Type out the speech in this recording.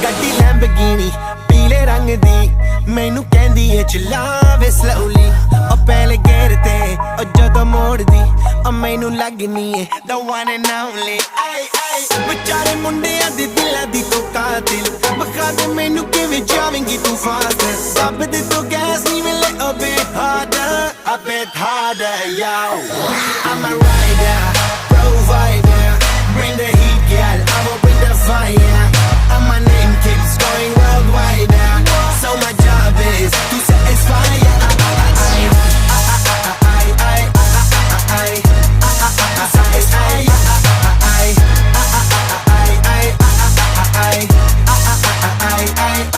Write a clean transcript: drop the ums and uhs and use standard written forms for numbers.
ਗੱਡੀ ਲੈਂਬਗੀਨੀ ਪੀਲੇ ਰੰਗ ਦੀ ਮੈਨੂੰ ਕਹਿੰਦੀ ਏ ਚਲਾਵੇ slowly ਉਹ ਪਹਿਲੇ ਗੇਰ ਤੇ ਉਹ ਜਦੋਂ ਮੋੜਦੀ ਉਹ ਮੈਨੂੰ ਲੱਗਨੀ ਏ the one and only ਵਿਚਾਰੇ ਮੁੰਡਿਆਂ ਦੇ ਦਿਲਾਂ ਦੀ ਤੂੰ ਕਾਤਿਲ ਬਖਾ ਦੇ ਮੈਨੂੰ ਕਿਵੇਂ ਜਾਵੇਂਗੀ ਤੂੰ ਫਾਸਟ ਦੱਬ ਦੇ ਤੂੰ ਗੈਸ ਨਹੀਂ ਮਿਲੇ a bit harder yo I'm a